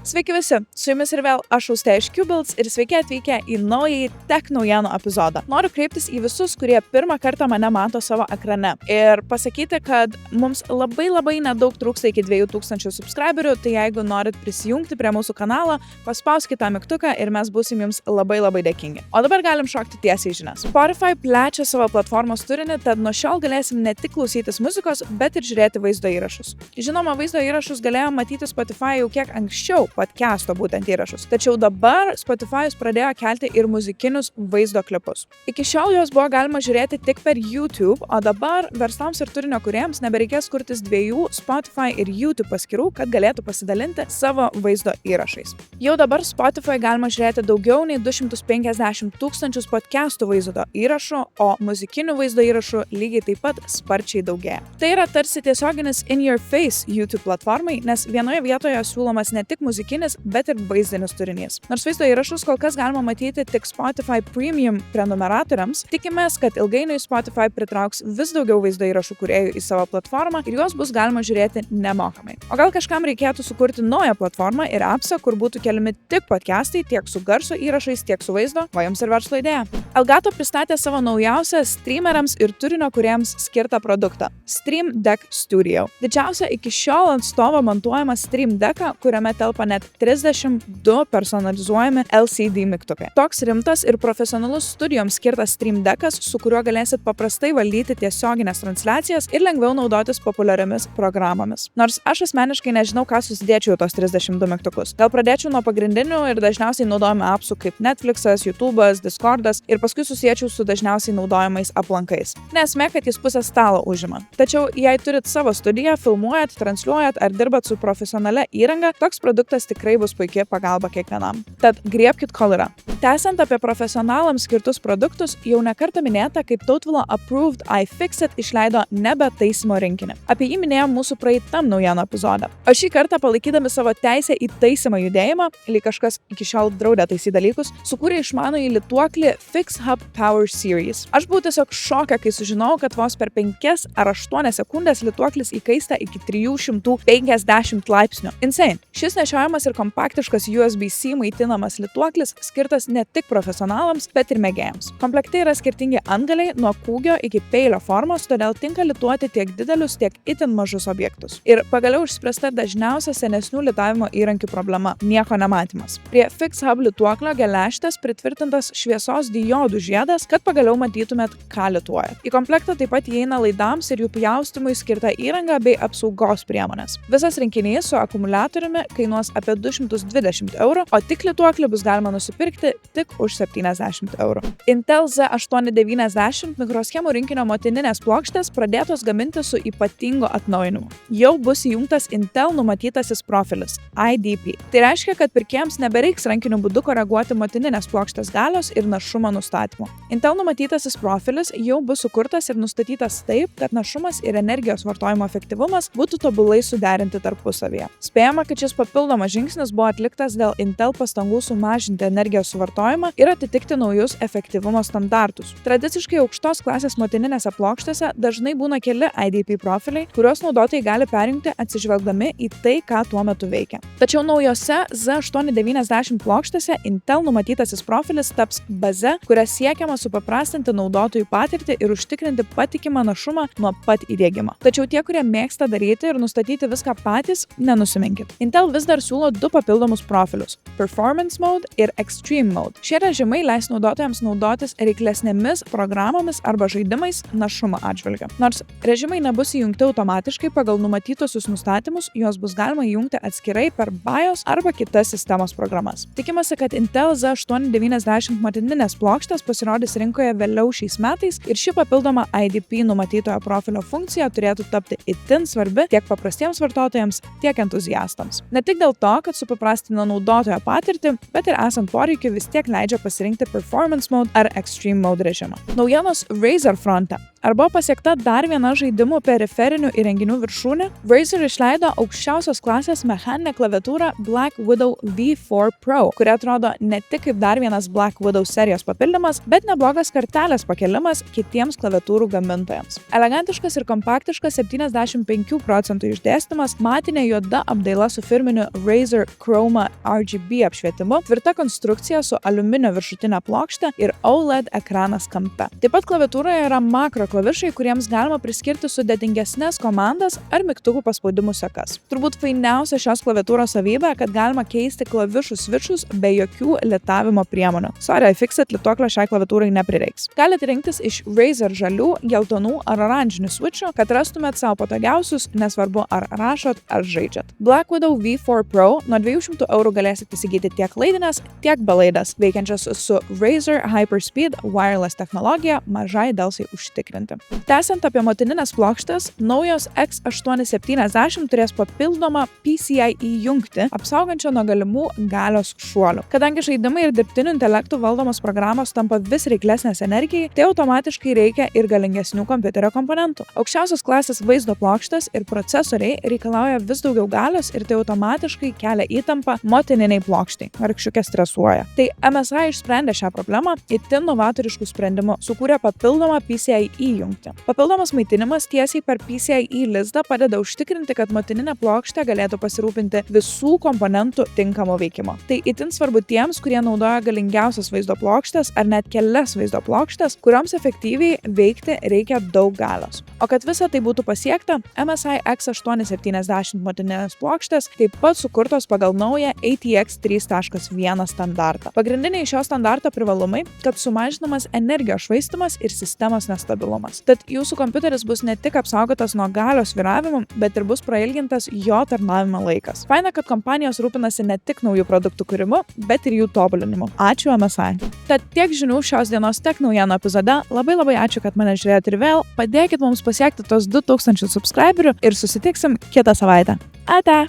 Sveiki visi, su jumis ir vėl aš Austėja iš Qbuilds ir sveiki atvykę į naująjį tech naujienų epizodą. Noriu kreiptis į visus, kurie pirmą kartą mane mato savo ekrane ir pasakyti, kad mums labai nedaug trūksta iki 2000 subscriberių, tai jeigu norit prisijungti prie mūsų kanalo, paspauskite tą mygtuką ir mes būsim jums labai dėkingi. O dabar galim šokti tiesiai į žinias. Spotify plečia savo platformos turinį, tad nuo šiol galėsim ne tik klausytis muzikos, bet ir žiūrėti vaizdo įrašus. Žinoma, vaizdo įrašus galėjome matyti Spotify jau kiek anksčiau, podcast'o būtent įrašus. Tačiau dabar Spotify'us pradėjo kelti ir muzikinius vaizdo klipus. Iki šiol juos buvo galima žiūrėti tik per YouTube, o dabar verslams ir turinio kūrėjams nebereikės kurtis dviejų Spotify ir YouTube paskyrų, kad galėtų pasidalinti savo vaizdo įrašais. Jau dabar Spotify galima žiūrėti daugiau nei 250 000 podcast'ų vaizdo įrašų, o muzikinių vaizdo įrašų lygiai taip pat sparčiai daugėja. Tai yra tarsi tiesioginis in your face YouTube platformai, nes vienoje vietoje siūlomas ne tik muzikinis, bet ir vaizdinis turinys. Nors vaizdo įrašus kol kas galima matyti tik Spotify Premium prenumeratoriams, tikimės, kad ilgainiui Spotify pritrauks vis daugiau vaizdo įrašų kūrėjų į savo platformą ir juos bus galima žiūrėti nemokamai. O gal kažkam reikėtų sukurti naują platformą ir appsą, kur būtų keliami tik podcastai tiek su garso įrašais, tiek su vaizdo, o jums ir verslo idėja. Elgato pristatė savo naujausią streameriams ir turinio kūrėjams skirtą produktą – Stream Deck Studio. Didžiausia iki šiol ant stovo montuojama Stream Decką, kuriame telpa net 32 personalizuojami LCD mygtukai. Toks rimtas ir profesionalus studijoms skirtas Stream Deckas, su kuriuo galėsit paprastai valdyti tiesioginės transliacijas ir lengviau naudotis populiariomis programomis. Nors aš asmeniškai nežinau, ką susidėčiau tos 32 mygtukus. Gal pradėčiau nuo pagrindinių ir dažniausiai naudojami appsų kaip Netflixas, YouTube'as, Discord'as ir paskui susiečiau su dažniausiai naudojamais aplankais. Nesmė, kad jis pusę stalo užima. Tačiau jei turit savo studiją, filmuojat, transliuojat ar dirbat su profesionalia įranga, toks produktas tikrai bus puikia pagalba kiekvienam. Tad griebkit, kol yra. Tęsiant apie profesionalams skirtus produktus, jau nekartą minėta, kaip Tautvilo Approved iFixit išleido nebe taisymo rinkinį. Apie jį minėjom mūsų praeitam naujienų epizode. O šį kartą palaikydami savo teisę į taisymą judėjimą, lyg kažkas iki šiol draudė taisyti dalykus, sukūrė išmanųjį lituoklį FixHub Power Series. Aš buvau tiesiog šoke, kai sužinojau, kad vos per 5 ar 8 sekundės lituoklis įkaista iki 350 laipsnių. Insane. Šis nešiojamas ir kompaktiškas USB-C maitinamas lituoklis skirtas ne tik profesionalams, bet ir mėgėjams. Komplekte yra skirtingi antgaliai nuo kūgio iki peilio formos, todėl tinka lituoti tiek didelius, tiek itin mažus objektus. Ir pagaliau išspręsta dažniausia senesnių litavimo įrankių problema – nieko nematymas. Prie FixHub lituoklio geležtės pritvirtintas šviesos diodų žiedas, kad pagaliau matytumėt, ką lituojat. Į komplektą taip pat įeina laidams ir jų pjaustymui skirta įranga bei apsaugos priemonės. Visas rinkinys su akumuliatoriumi kainuos apie 220 €, o tik lituoklį bus galima nusipirkti tik už 70 €. Intel Z890 mikroschemų rinkinio motininės plokštės pradėtos gaminti su ypatingu atnaujinimu. Jau bus įjungtas Intel numatytasis profilis – IDP. Tai reiškia, kad pirkėjams nebereiks rankiniu būdu koreguoti motininės plokštės galios ir našumo nustatymo. Intel numatytasis profilis jau bus sukurtas ir nustatytas taip, kad našumas ir energijos vartojimo efektyvumas būtų tobulai suderinti tarpusavyje. Spėjama, kad šis papildomas žingsnis buvo atliktas dėl Intel pastangų sumažinti energijos suvartojimą ir atitikti naujus efektyvumo standartus. Tradiciškai aukštos klasės motininėse plokštėse dažnai būna keli IDP profiliai, kuriuos naudotojai gali perjungti atsižvelgdami į tai, ką tuo metu veikia. Tačiau naujose Z890 plokštėse Intel numatytasis profilis taps baze, kuria siekiama supaprastinti naudotojų patirtį ir užtikrinti patikimą našumą nuo pat įdiegimo. Tačiau tie, kurie mėgsta daryti ir nustatyti viską patys, nenusiminkit. Intel vis dar siūlo 2 papildomus profilius – Performance Mode ir Extreme Mode. Šie režimai leis naudotojams naudotis reiklesnėmis programomis arba žaidimais našumo atžvilgiu. Nors režimai nebus įjungti automatiškai pagal numatytusius nustatymus, juos bus galima įjungti atskirai per BIOS arba kitas sistemos programas. Tikimasi, kad Intel Z890 motininės plokštės pasirodys rinkoje vėliau šiais metais ir ši papildoma IDP numatytojo profilio funkcija turėtų tapti itin svarbi tiek paprastiems vartotojams, tiek entuziastams. Ne tik dėl to, kad supaprastina naudotojo patirtį, bet ir esant poreikiu vis tiek leidžia pasirinkti Performance Mode ar Extreme Mode režimą. Naujienos Razer fronte. Ar buvo pasiekta dar viena žaidimų periferinių įrenginių viršūnė? Razer išleido aukščiausios klasės mechaninę klaviatūrą Black Widow V4 Pro, kuri atrodo ne tik kaip dar vienas Black Widow serijos papildymas, bet neblogas kartelės pakelimas kitiems klaviatūrų gamintojams. Elegantiškas ir kompaktiškas 75% išdėstymas, matinė juoda apdaila su firminiu Razer Chroma RGB apšvietimu, tvirta konstrukcija su aliuminio viršutinė plokšte ir OLED ekranas kampe. Taip pat klaviatūroje yra makro klavišai, kuriems galima priskirti sudėtingesnės komandas ar mygtukų paspaudimų sekas. Turbūt fainiausia šios klaviatūros savybė, kad galima keisti klavišų svičius be jokių litavimo priemonių. Sorry, iFixit lituoklio šiai klaviatūrai neprireiks. Galite rinktis iš Razer žalių, geltonų ar oranžinių svičių, kad rastumėt savo patogiausius, nesvarbu ar rašot ar žaidžiat. Black Widow V4 Pro nuo 200 € galėsite įsigyti tiek laidinės, tiek belaidės, veikiančias su Razer Hyperspeed wireless technologija mažai delsai užtikrinti. Tęsiant apie motininės plokštės, naujos X870 turės papildomą PCIe jungtį, apsaugančią nuo galimų galios šuolių. Kadangi žaidimai ir dirbtiniu intelektu valdomos programos tampa vis reiklesnės energijai, tai automatiškai reikia ir galingesnių kompiuterio komponentų. Aukščiausios klasės vaizdo plokštės ir procesoriai reikalauja vis daugiau galios ir tai automatiškai kelia įtampą motininiai plokštai. Vargšiukė stresuoja. Tai MSI išsprendė šią problemą itin novatoriškų sprendimų, sukūrė papildomą PCIe jungtį. Papildomas maitinimas tiesiai per PCIe lizdą padeda užtikrinti, kad motininė plokštė galėtų pasirūpinti visų komponentų tinkamo veikimo. Tai itin svarbu tiems, kurie naudoja galingiausias vaizdo plokštės ar net kelias vaizdo plokštės, kurioms efektyviai veikti reikia daug galios. O kad visa tai būtų pasiekta, MSI X870 motininės plokštės taip pat sukurtos pagal naują ATX 3.1 standartą. Pagrindiniai šio standarto privalumai, kad sumažinamas energijos švaistymas ir sistemos nestabilumas. Tad jūsų kompiuteris bus ne tik apsaugotas nuo galios svyravimų, bet ir bus prailgintas jo tarnavimo laikas. Faina, kad kompanijos rūpinasi ne tik naujų produktų kūrimu, bet ir jų tobulinimu. Ačiū MSI. Tad tiek žinių šios dienos tech naujienų epizode. Labai ačiū, kad mane žiūrėjote ir vėl. Padėkit mums pasiekti tos 2000 subscriberių ir susitiksim kitą savaitę. Ate!